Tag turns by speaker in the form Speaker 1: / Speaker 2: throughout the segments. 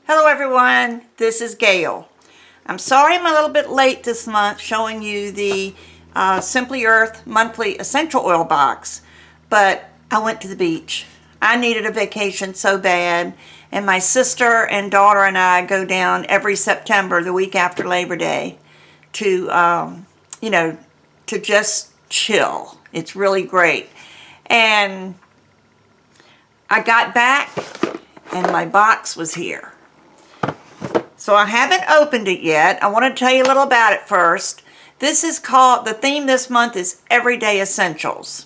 Speaker 1: Hello everyone, this is Gayle. I'm sorry I'm a little bit late this month showing you the Simply Earth monthly essential oil box, but I went to the beach. I needed a vacation so bad, and my sister and daughter and I go down every September, the week after Labor Day, to to just chill. It's really great. And I got back and my box was here. So I haven't opened it yet. I want to tell you a little about it first. This is called, the theme this month is Everyday Essentials.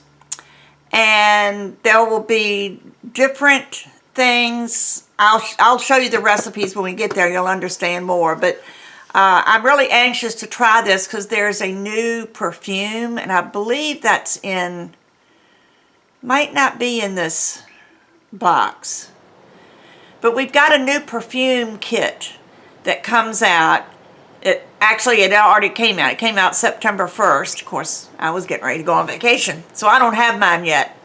Speaker 1: And there will be different things. I'll show you the recipes when we get there. You'll understand more. But I'm really anxious to try this because there's a new perfume. And I believe that's might not be in this box. But we've got a new perfume kit that comes out. It already came out. It came out September 1st. Of course, I was getting ready to go on vacation, so I don't have mine yet.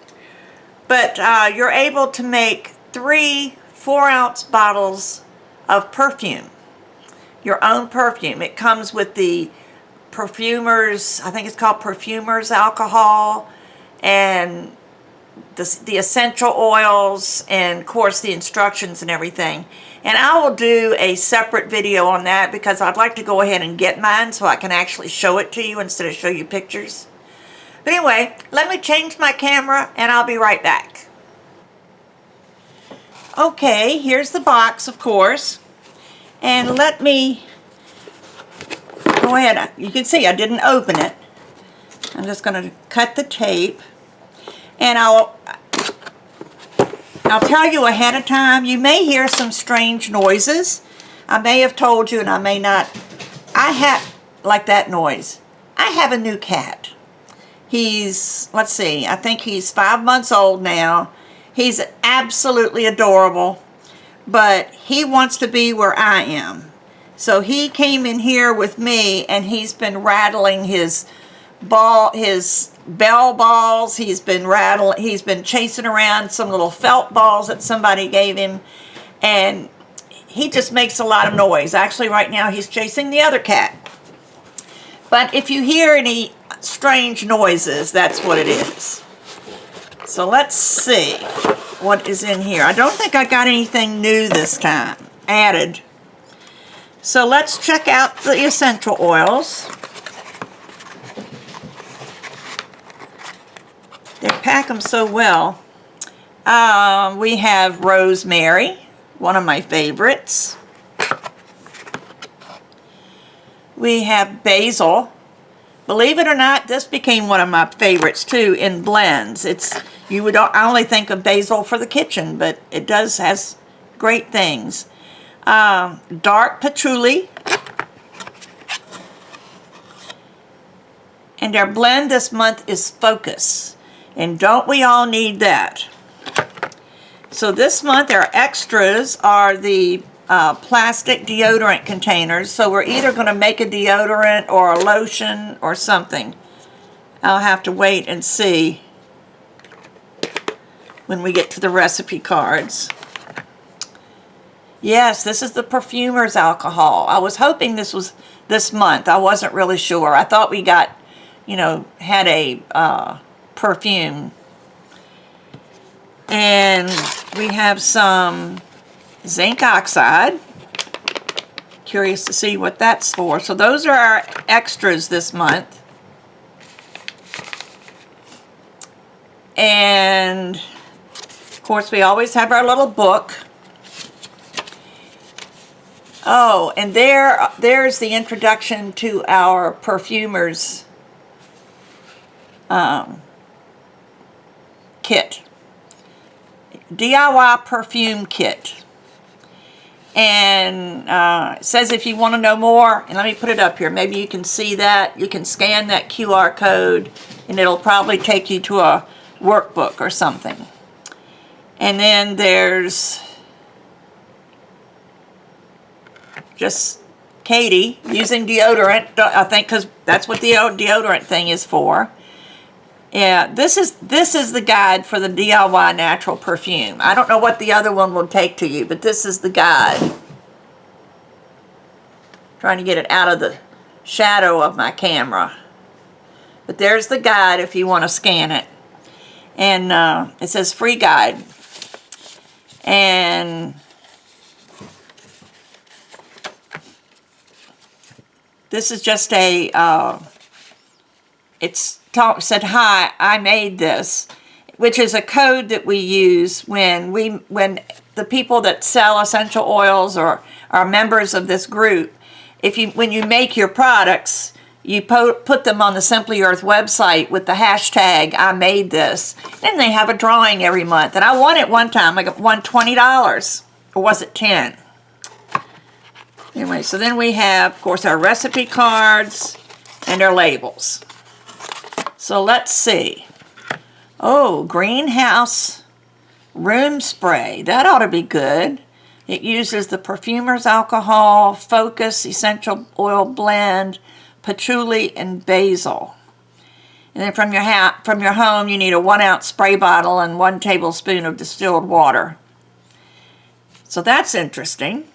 Speaker 1: But you're able to make 3 4-ounce bottles of perfume, your own perfume. It comes with the perfumers, I think it's called perfumers alcohol, and the essential oils, and of course the instructions and everything. And I will do a separate video on that because I'd like to go ahead and get mine so I can actually show it to you instead of show you pictures. But anyway, let me change my camera and I'll be right back. Okay, here's the box, of course. And let me go ahead. You can see I didn't open it. I'm just going to cut the tape. And I'll tell you ahead of time, you may hear some strange noises. I may have told you and I may not. Like that noise. I have a new cat. He's, let's see, I think he's 5 months old now. He's absolutely adorable, but he wants to be where I am. So he came in here with me and he's been rattling his bell balls. He's been chasing around some little felt balls that somebody gave him, and he just makes a lot of noise. Actually, right now he's chasing the other cat. But if you hear any strange noises, that's what it is. So let's see what is in here. I don't think I got anything new this time added. So let's check out the essential oils. They pack them so well. We have rosemary, one of my favorites. We have basil. Believe it or not, this became one of my favorites too in blends. I only think of basil for the kitchen, but it has great things. Dark patchouli. And our blend this month is Focus. And don't we all need that? So this month our extras are the plastic deodorant containers. So we're either going to make a deodorant or a lotion or something. I'll have to wait and see when we get to the recipe cards. Yes, this is the perfumer's alcohol. I was hoping this was this month. I wasn't really sure. I thought we got, had a perfume. And we have some zinc oxide. Curious to see what that's for. So those are our extras this month. And of course we always have our little book. Oh, and there's the introduction to our perfumers kit. DIY perfume kit. And it says if you want to know more, and let me put it up here, maybe you can see that. You can scan that QR code and it'll probably take you to a workbook or something. And then there's just Katie using deodorant, I think, because that's what the deodorant thing is for. Yeah, this is the guide for the DIY natural perfume. I don't know what the other one will take to you, but this is the guide. Trying to get it out of the shadow of my camera. But there's the guide if you want to scan it. And it says free guide. And this is just a, said, hi, I made this, which is a code that we use when the people that sell essential oils or are members of this group, when you make your products, you put them on the Simply Earth website with the hashtag I made this. Then they have a drawing every month. And I won it one time. I won $20. Or was it 10? Anyway, so then we have, of course, our recipe cards and our labels. So let's see. Oh, greenhouse room spray. That ought to be good. It uses the perfumer's alcohol, focus, essential oil blend, patchouli, and basil. And then from your home, you need a 1-ounce spray bottle and 1 tablespoon of distilled water. So that's interesting.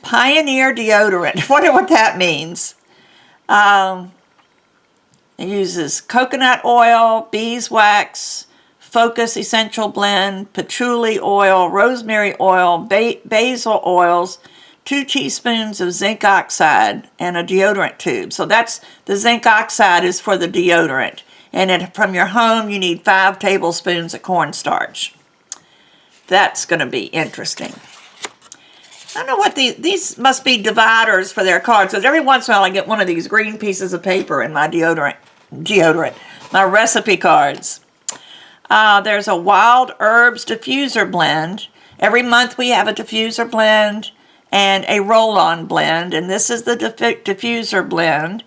Speaker 1: Pioneer deodorant. I wonder what that means. It uses coconut oil, beeswax, focus essential blend, patchouli oil, rosemary oil, basil oils, 2 teaspoons of zinc oxide, and a deodorant tube. So that's the zinc oxide is for the deodorant. And then from your home, you need 5 tablespoons of cornstarch. That's going to be interesting. I don't know what these must be dividers for their cards, because every once in a while I get one of these green pieces of paper in my my recipe cards. There's a wild herbs diffuser blend. Every month we have a diffuser blend and a roll-on blend, and this is the diffuser blend.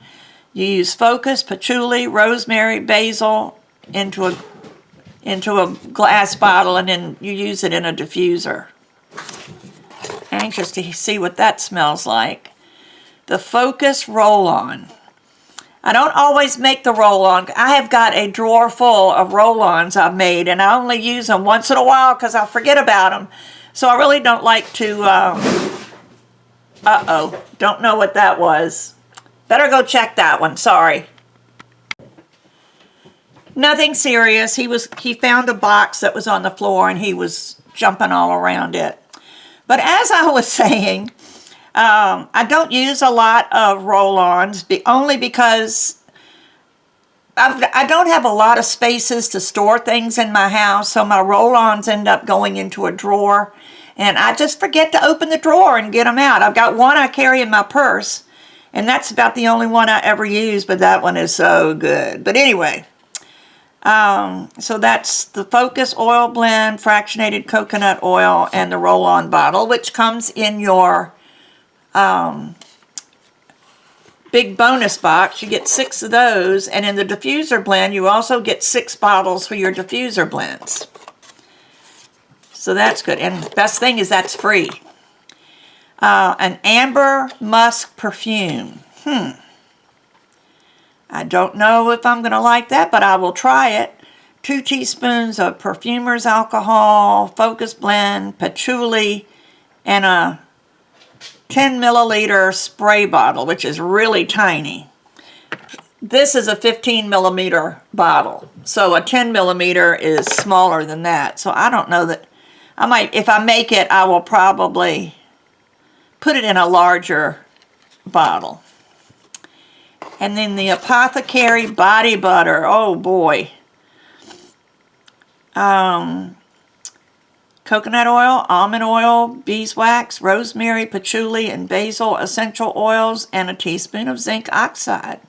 Speaker 1: You use focus, patchouli, rosemary, basil into a glass bottle, and then you use it in a diffuser. Anxious to see what that smells like. The Focus Roll-On. I don't always make the roll-on. I have got a drawer full of roll-ons I've made, and I only use them once in a while because I'll forget about them. So I really don't like to, don't know what that was. Better go check that one, sorry. Nothing serious. He found a box that was on the floor and he was jumping all around it. But as I was saying, I don't use a lot of roll-ons, only because I don't have a lot of spaces to store things in my house, so my roll-ons end up going into a drawer, and I just forget to open the drawer and get them out. I've got one I carry in my purse, and that's about the only one I ever use, but that one is so good. But anyway, so that's the Focus Oil Blend, fractionated coconut oil, and the roll-on bottle, which comes in your big bonus box. You get 6 of those, and in the diffuser blend, you also get 6 bottles for your diffuser blends. So that's good, and the best thing is that's free. An amber musk perfume. I don't know if I'm going to like that, but I will try it. 2 teaspoons of perfumer's alcohol, focus blend, patchouli, and a 10 milliliter spray bottle, which is really tiny. This is a 15 millimeter bottle, so a 10 millimeter is smaller than that. So I don't know that I might, if I make it, I will probably put it in a larger bottle. And then the Apothecary Body Butter. Oh boy. Coconut oil, almond oil, beeswax, rosemary, patchouli, and basil essential oils, and a teaspoon of zinc oxide.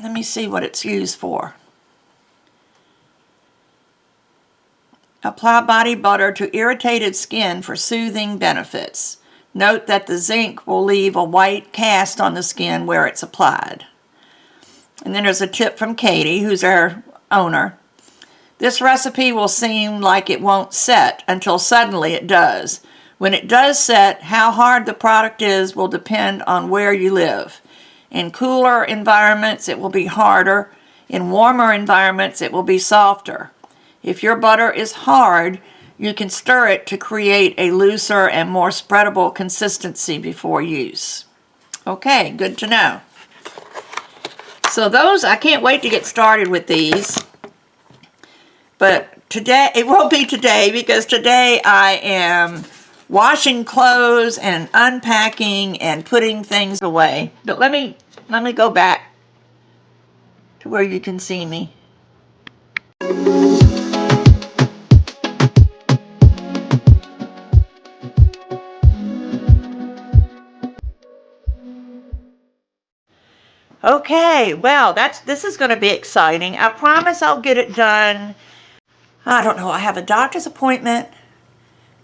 Speaker 1: Let me see what it's used for. Apply body butter to irritated skin for soothing benefits. Note that the zinc will leave a white cast on the skin where it's applied. And then there's a tip from Katie, who's our owner. This recipe will seem like it won't set until suddenly it does. When it does set, how hard the product is will depend on where you live. In cooler environments, it will be harder. In warmer environments, it will be softer. If your butter is hard, you can stir it to create a looser and more spreadable consistency before use. Okay, good to know. So those, I can't wait to get started with these. But today, it won't be today because today I am washing clothes and unpacking and putting things away. But let me go back to where you can see me. Okay, well, this is going to be exciting. I promise I'll get it done. I don't know, I have a doctor's appointment,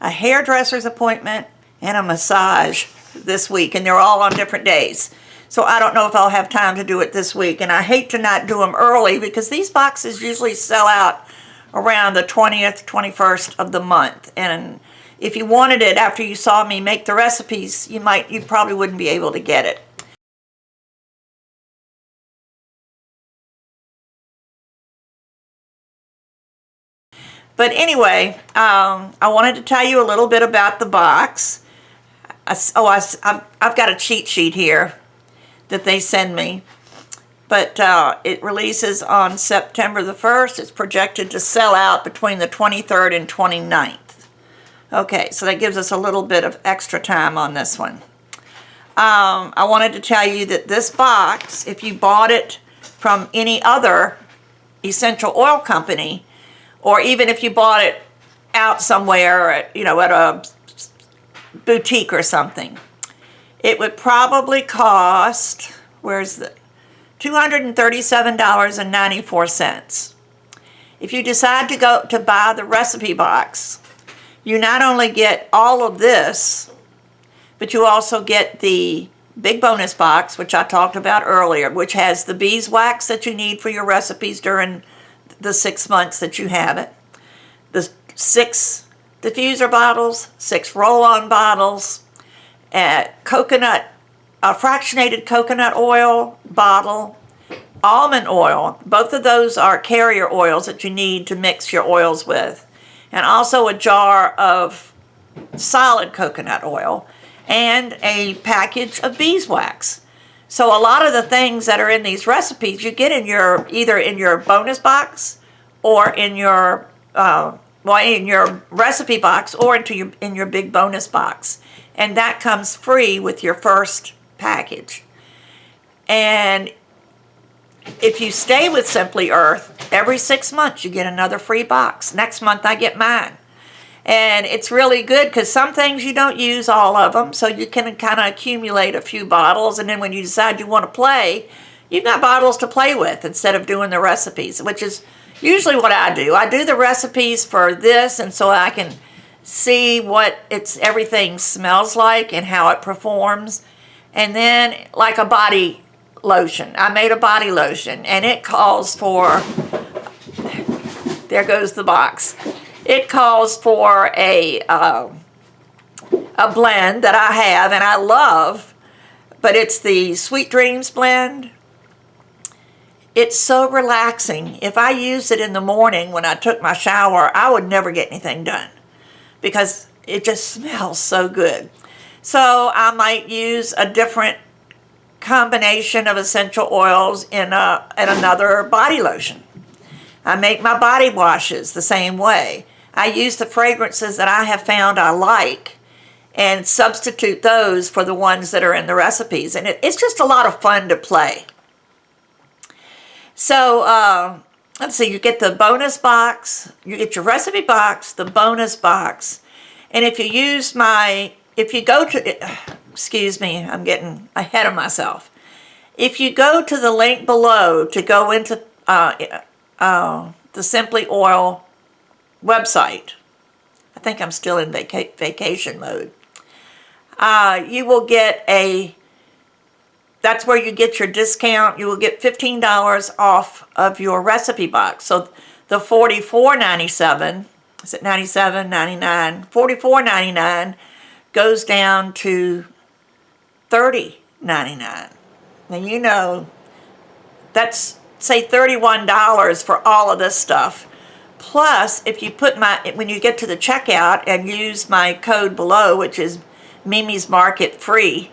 Speaker 1: a hairdresser's appointment, and a massage this week, and they're all on different days. So I don't know if I'll have time to do it this week, and I hate to not do them early because these boxes usually sell out around the 20th, 21st of the month. And if you wanted it after you saw me make the recipes, you probably wouldn't be able to get it. But anyway, I wanted to tell you a little bit about the box. I've got a cheat sheet here that they send me. But it releases on September the 1st. It's projected to sell out between the 23rd and 29th. Okay, so that gives us a little bit of extra time on this one. I wanted to tell you that this box, if you bought it from any other essential oil company, or even if you bought it out somewhere, at a boutique or something, it would probably cost, $237.94. If you decide to buy the recipe box, you not only get all of this, but you also get the big bonus box, which I talked about earlier, which has the beeswax that you need for your recipes during the 6 months that you have it, the 6 diffuser bottles, 6 roll-on bottles, a fractionated coconut oil bottle, almond oil. Both of those are carrier oils that you need to mix your oils with, and also a jar of solid coconut oil and a package of beeswax. So a lot of the things that are in these recipes you get either in your bonus box or in your in your recipe box or in your big bonus box, and that comes free with your first package. And if you stay with Simply Earth, every 6 months you get another free box. Next month I get mine. And it's really good because some things you don't use all of them, so you can kind of accumulate a few bottles, and then when you decide you want to play, you've got bottles to play with instead of doing the recipes, which is usually what I do. I do the recipes for this, and so I can see what everything smells like and how it performs. And then, like a body lotion, I made a body lotion, and it calls for, there goes the box. It calls for a blend that I have and I love, but it's the Sweet Dreams blend. It's so relaxing. If I used it in the morning when I took my shower, I would never get anything done because it just smells so good. So I might use a different combination of essential oils in another body lotion. I make my body washes the same way. I use the fragrances that I have found I like and substitute those for the ones that are in the recipes. And it's just a lot of fun to play. So let's see, you get the bonus box, you get your recipe box, the bonus box. And if you go to, excuse me, I'm getting ahead of myself. If you go to the link below to go into the Simply Oil website, I think I'm still in vacation mode, you will get that's where you get your discount. You will get $15 off of your recipe box. So the $44.97, is it $97, $99? $44.99 goes down to $30.99. Now that's, say, $31 for all of this stuff. Plus, if you put when you get to the checkout and use my code below, which is Mimi's Market Free,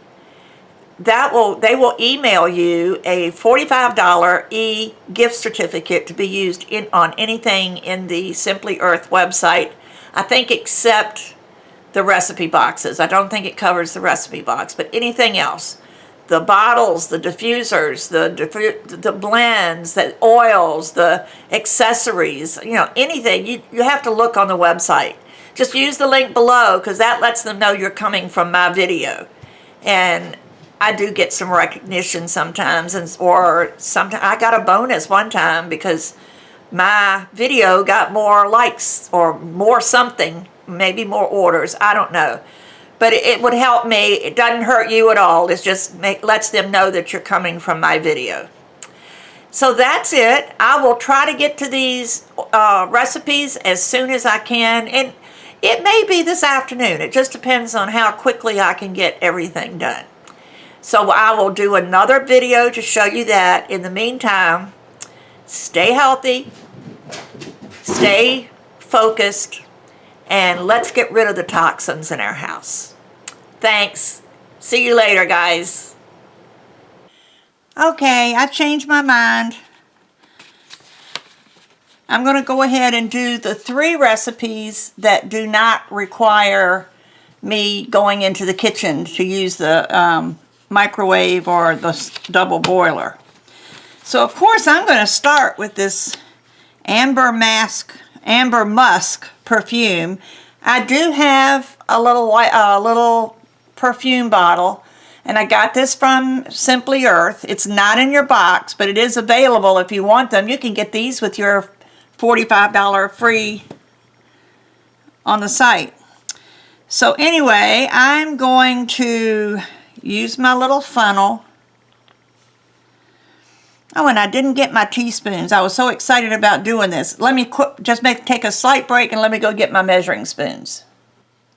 Speaker 1: they will email you a $45 gift certificate to be used on anything in the Simply Earth website, I think, except the recipe boxes. I don't think it covers the recipe box, but anything else. The bottles, the diffusers, the blends, the oils, the accessories, anything. You have to look on the website. Just use the link below, because that lets them know you're coming from my video. And I do get some recognition sometimes, or sometimes I got a bonus one time because my video got more likes or more something, maybe more orders, I don't know. But it would help me. It doesn't hurt you at all. It just lets them know that you're coming from my video. So that's it. I will try to get to these recipes as soon as I can. And it may be this afternoon. It just depends on how quickly I can get everything done. So I will do another video to show you that. In the meantime, stay healthy, stay focused, and let's get rid of the toxins in our house. Thanks. See you later, guys. Okay, I changed my mind. I'm going to go ahead and do the 3 recipes that do not require me going into the kitchen to use the microwave or the double boiler. So of course I'm going to start with this Amber Musk perfume. I do have a little perfume bottle, and I got this from Simply Earth. It's not in your box, but it is available if you want them. You can get these with your $45 free on the site. So anyway, I'm going to use my little funnel. Oh, and I didn't get my teaspoons. I was so excited about doing this. Let me take a slight break and let me go get my measuring spoons.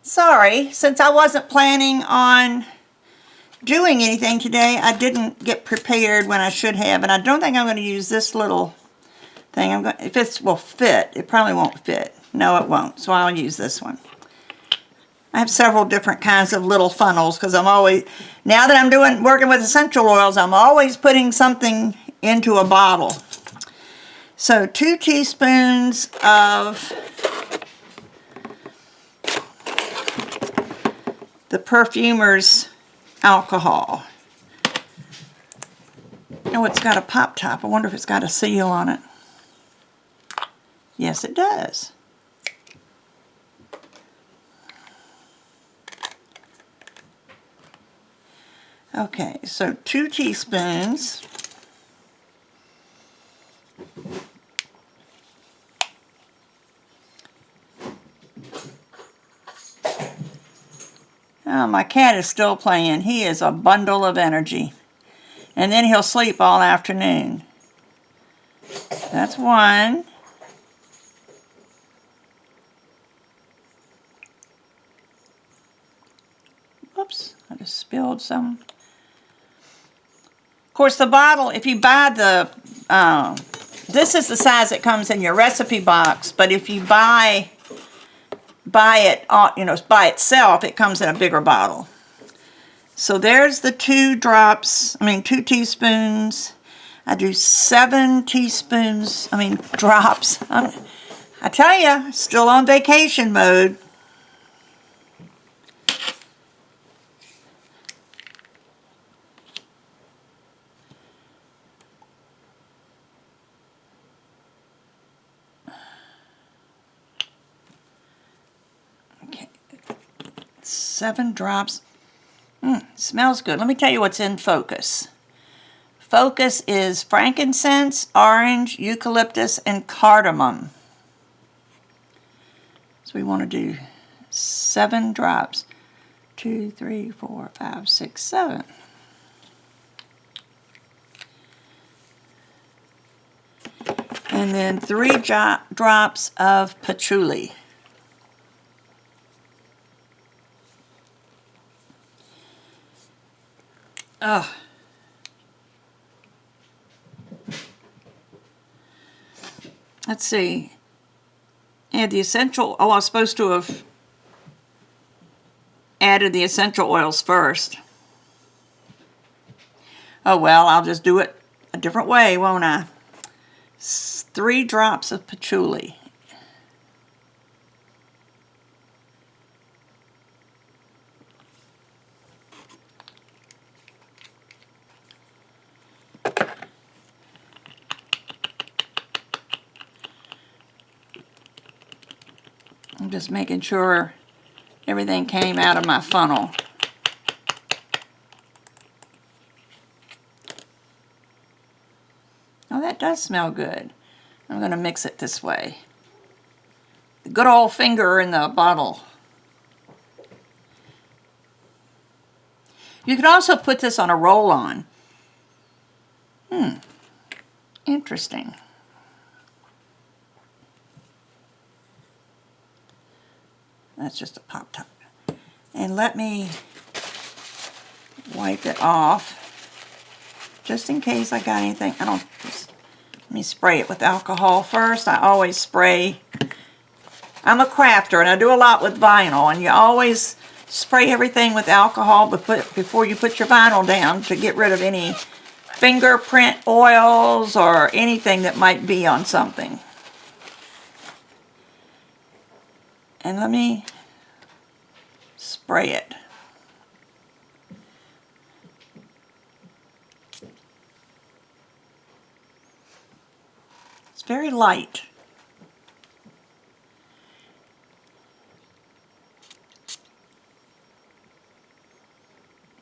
Speaker 1: Sorry, since I wasn't planning on doing anything today, I didn't get prepared when I should have, and I don't think I'm going to use this little thing. If this will fit, it probably won't fit. No, it won't, so I'll use this one. I have several different kinds of little funnels because I'm always, now that I'm working with essential oils, I'm always putting something into a bottle. So 2 teaspoons of the perfumer's alcohol. Oh, it's got a pop top. I wonder if it's got a seal on it. Yes, it does. Okay, so 2 teaspoons. Oh, my cat is still playing. He is a bundle of energy. And then he'll sleep all afternoon. That's 1. Oops, I just spilled some. Of course, the bottle, if you buy the, this is the size that comes in your recipe box, but if you buy it, by itself, it comes in a bigger bottle. So there's the 2 teaspoons. I do 7 teaspoons, drops. I tell you, still on vacation mode. Okay, 7 drops. Smells good. Let me tell you what's in focus. Focus is frankincense, orange, eucalyptus, and cardamom. So we want to do 7 drops. 2, 3, 4, 5, 6, 7. And then 3 drops of patchouli. Oh. Let's see. Add the essential, oh, I was supposed to have added the essential oils first. Oh well, I'll just do it a different way, won't I? 3 drops of patchouli. I'm just making sure everything came out of my funnel. Oh, that does smell good. I'm going to mix it this way. The good old finger in the bottle. You could also put this on a roll-on. Interesting. That's just a pop top. And let me wipe it off just in case I got anything. Let me spray it with alcohol first. I always spray. I'm a crafter and I do a lot with vinyl, and you always spray everything with alcohol before you put your vinyl down to get rid of any fingerprint oils or anything that might be on something. And let me spray it. It's very light.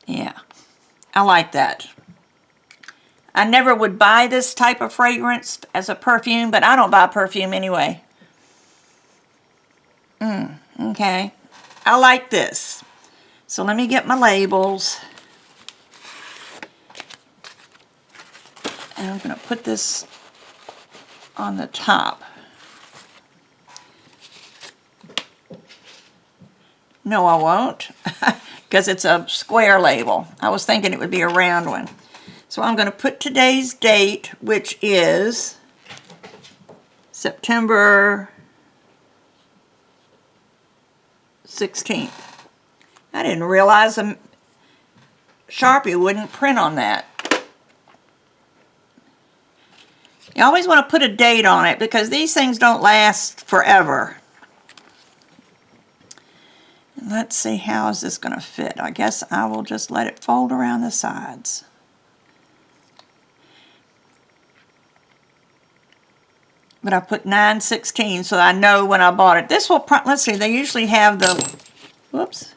Speaker 1: Yeah, I like that. I never would buy this type of fragrance as a perfume, but I don't buy perfume anyway. Okay, I like this. So let me get my labels. And I'm going to put this on the top. No, I won't, because it's a square label. I was thinking it would be a round one. So I'm going to put today's date, which is September 16th. I didn't realize a Sharpie wouldn't print on that. You always want to put a date on it because these things don't last forever. And let's see, how is this going to fit? I guess I will just let it fold around the sides. But I put 9/16 so I know when I bought it. This will, let's see, they usually have the, whoops.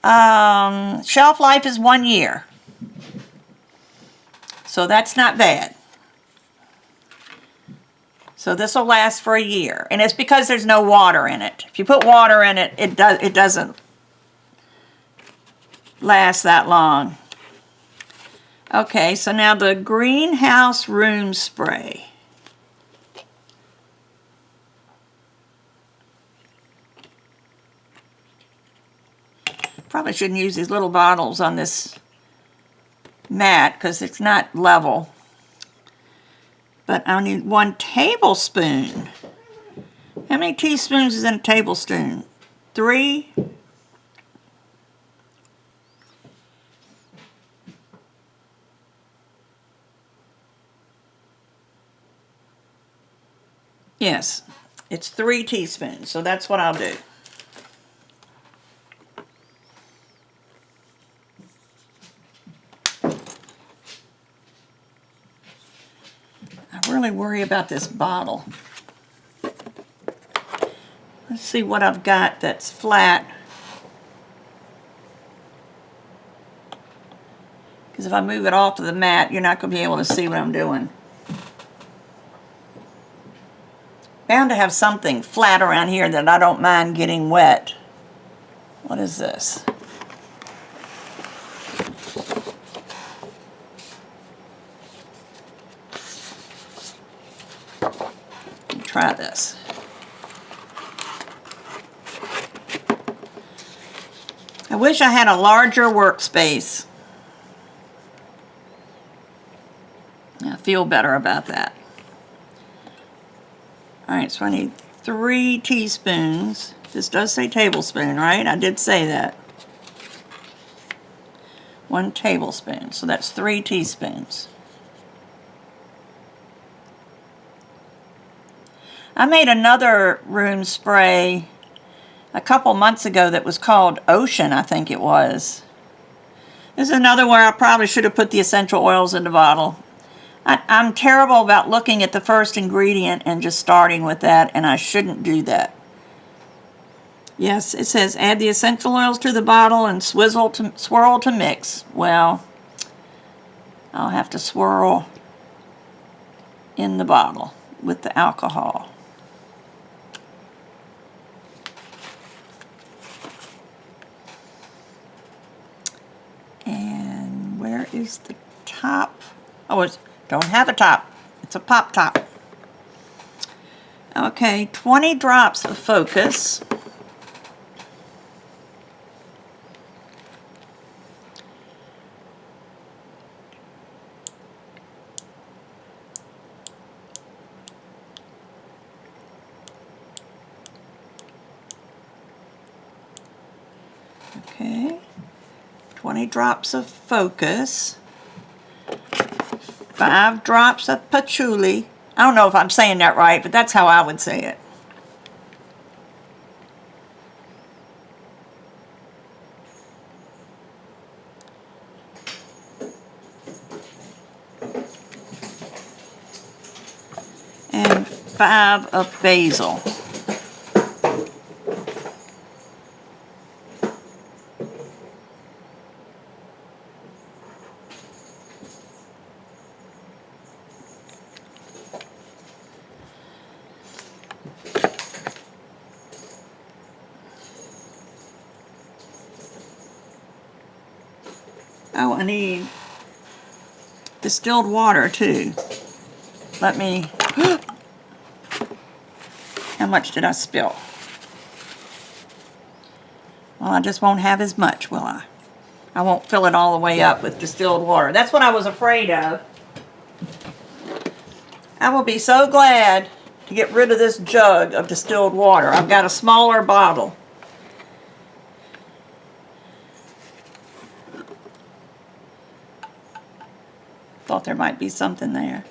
Speaker 1: Shelf life is 1 year. So that's not bad. So this will last for a year. And it's because there's no water in it. If you put water in it, it doesn't last that long. Okay, so now the greenhouse room spray. Probably shouldn't use these little bottles on this mat because it's not level. But I need 1 tablespoon. How many teaspoons is in a tablespoon? 3? Yes, it's 3 teaspoons, so that's what I'll do. I really worry about this bottle. Let's see what I've got that's flat. Because if I move it off to the mat, you're not going to be able to see what I'm doing. Bound to have something flat around here that I don't mind getting wet. What is this? Try this. I wish I had a larger workspace. I feel better about that. All right, so I need 3 teaspoons. This does say tablespoon, right? I did say that. 1 tablespoon, so that's 3 teaspoons. I made another room spray a couple months ago that was called Ocean, I think it was. This is another where I probably should have put the essential oils in the bottle. I'm terrible about looking at the first ingredient and just starting with that, and I shouldn't do that. Yes, it says add the essential oils to the bottle and swirl to mix. Well, I'll have to swirl in the bottle with the alcohol. And where is the top? Oh, it don't have a top. It's a pop top. Okay, 20 drops of Focus. Okay, 20 drops of Focus, 5 drops of patchouli. I don't know if I'm saying that right, but that's how I would say it. And 5 of basil. Oh, I need distilled water too. Let me, how much did I spill? Well, I just won't have as much, will I? I won't fill it all the way up with distilled water. That's what I was afraid of. I will be so glad to get rid of this jug of distilled water. I've got a smaller bottle. Thought there might be something there.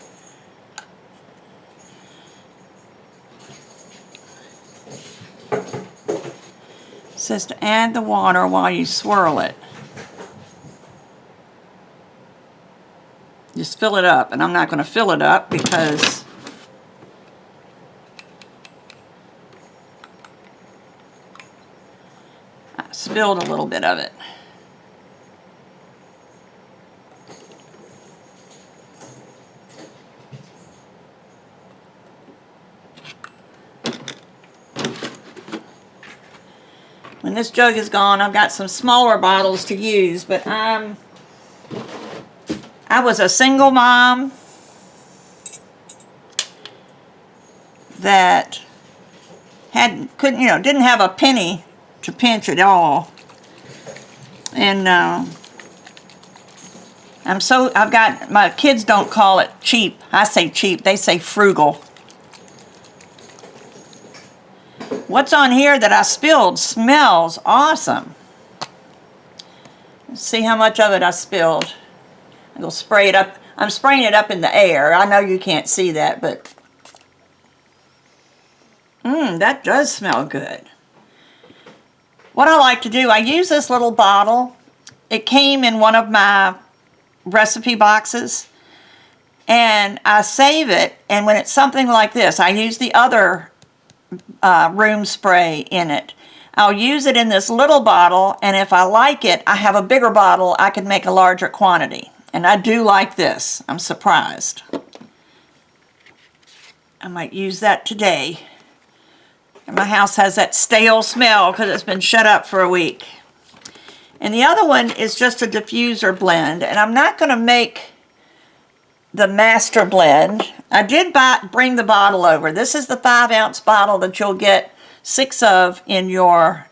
Speaker 1: It says to add the water while you swirl it. Just fill it up, and I'm not going to fill it up because I spilled a little bit of it. When this jug is gone, I've got some smaller bottles to use, but I was a single mom that didn't have a penny to pinch at all, and my kids don't call it cheap. I say cheap. They say frugal. What's on here that I spilled smells awesome. Let's see how much of it I spilled. I'm going to spray it up. I'm spraying it up in the air. I know you can't see that, but that does smell good. What I like to do, I use this little bottle. It came in one of my recipe boxes, and I save it, and when it's something like this, I use the other room spray in it. I'll use it in this little bottle, and if I like it, I have a bigger bottle. I can make a larger quantity, and I do like this. I'm surprised. I might use that today. And my house has that stale smell because it's been shut up for a week. And the other one is just a diffuser blend, and I'm not going to make the master blend. I did bring the bottle over. This is the 5-ounce bottle that you'll get 6 of in your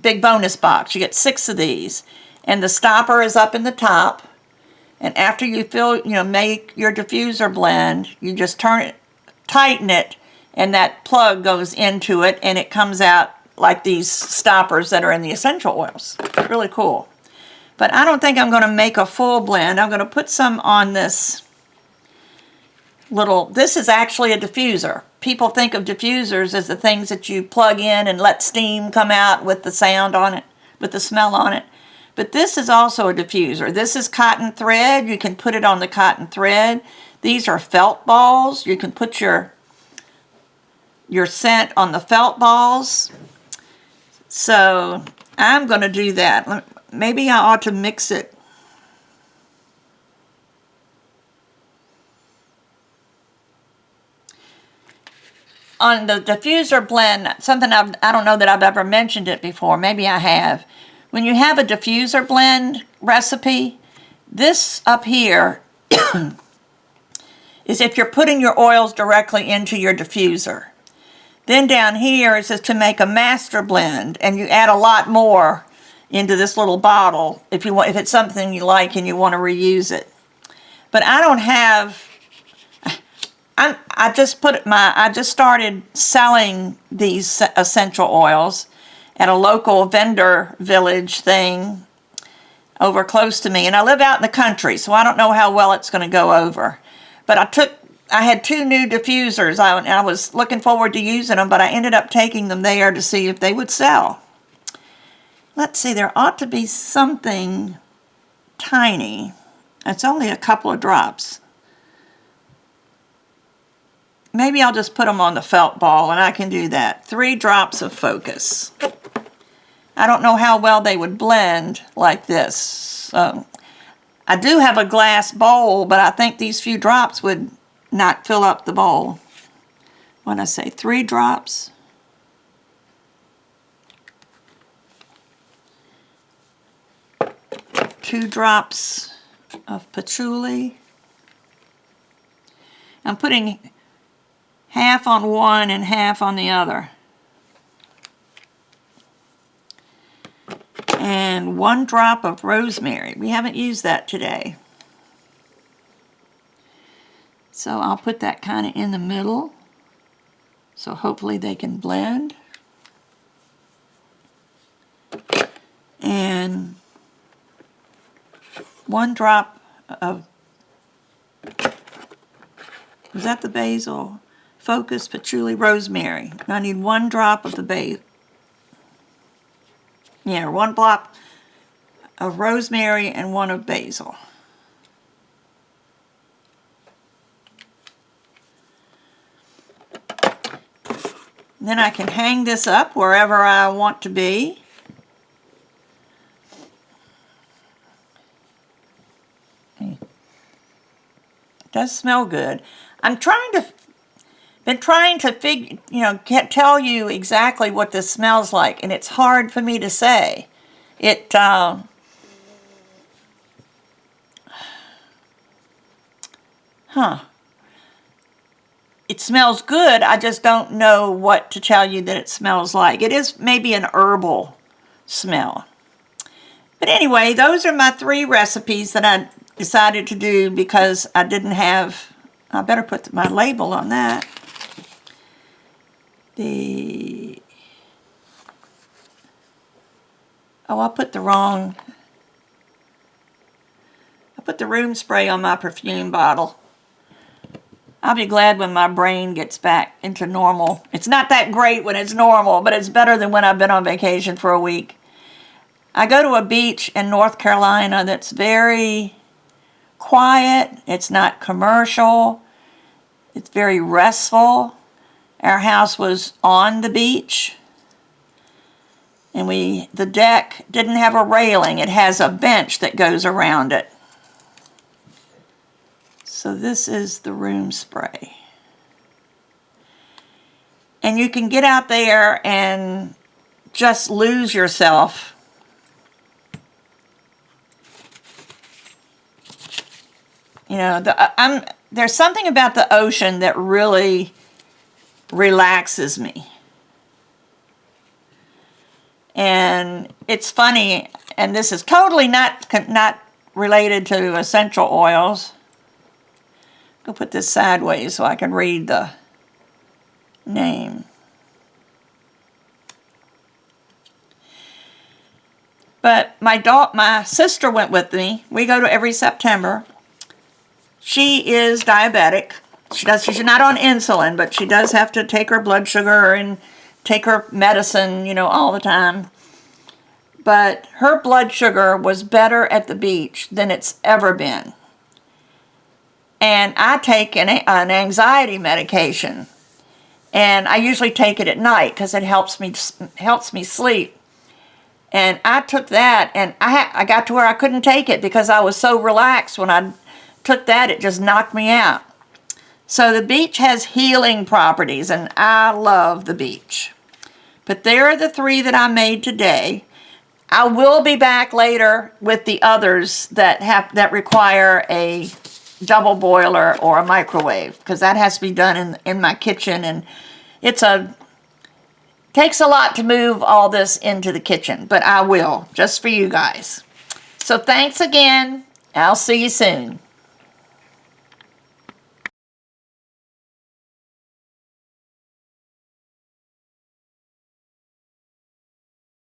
Speaker 1: big bonus box. You get 6 of these, and the stopper is up in the top. And after you make your diffuser blend, you just turn it, tighten it, and that plug goes into it, and it comes out like these stoppers that are in the essential oils. Really cool. But I don't think I'm going to make a full blend. I'm going to put some on this little, this is actually a diffuser. People think of diffusers as the things that you plug in and let steam come out with the sound on it, with the smell on it. But this is also a diffuser. This is cotton thread. You can put it on the cotton thread. These are felt balls. You can put your scent on the felt balls. So I'm going to do that. Maybe I ought to mix it. On the diffuser blend, something I don't know that I've ever mentioned it before. Maybe I have. When you have a diffuser blend recipe, this up here is if you're putting your oils directly into your diffuser. Then down here it says to make a master blend, and you add a lot more into this little bottle if it's something you like and you want to reuse it. But I don't have. I just started selling these essential oils at a local vendor village thing over close to me, and I live out in the country, so I don't know how well it's going to go over. But I had 2 new diffusers, and I was looking forward to using them, but I ended up taking them there to see if they would sell. Let's see, there ought to be something tiny. It's only a couple of drops. Maybe I'll just put them on the felt ball, and I can do that. 3 drops of focus. I don't know how well they would blend like this. So I do have a glass bowl, but I think these few drops would not fill up the bowl. When I say 3 drops, two drops of patchouli. I'm putting half on one and half on the other. And 1 drop of rosemary. We haven't used that today. So I'll put that kind of in the middle. So hopefully they can blend. And 1 drop of, is that the basil? Focus, patchouli, rosemary. I need 1 drop of the basil. Yeah, 1 drop of rosemary and 1 of basil. Then I can hang this up wherever I want to be. It does smell good. I'm been trying to figure, tell you exactly what this smells like, and it's hard for me to say. It It smells good. I just don't know what to tell you that it smells like. It is maybe an herbal smell. But anyway, those are my 3 recipes that I decided to do because I didn't have, I better put my label on that. I put the room spray on my perfume bottle. I'll be glad when my brain gets back into normal. It's not that great when it's normal, but it's better than when I've been on vacation for a week. I go to a beach in North Carolina that's very quiet. It's not commercial. It's very restful. Our house was on the beach. And the deck didn't have a railing. It has a bench that goes around it. So this is the room spray. And you can get out there and just lose yourself. There's something about the ocean that really relaxes me. And it's funny, and this is totally not related to essential oils. I'll put this sideways so I can read the name. But my sister went with me. We go to every September. She is diabetic. She's not on insulin, but she does have to take her blood sugar and take her medicine, you know, all the time. But her blood sugar was better at the beach than it's ever been. And I take an anxiety medication. And I usually take it at night because it helps me sleep. And I took that, and I got to where I couldn't take it because I was so relaxed when I took that, it just knocked me out. So the beach has healing properties, and I love the beach. But there are the 3 that I made today. I will be back later with the others that require a double boiler or a microwave, because that has to be done in my kitchen, and takes a lot to move all this into the kitchen, but I will, just for you guys. So thanks again. I'll see you soon.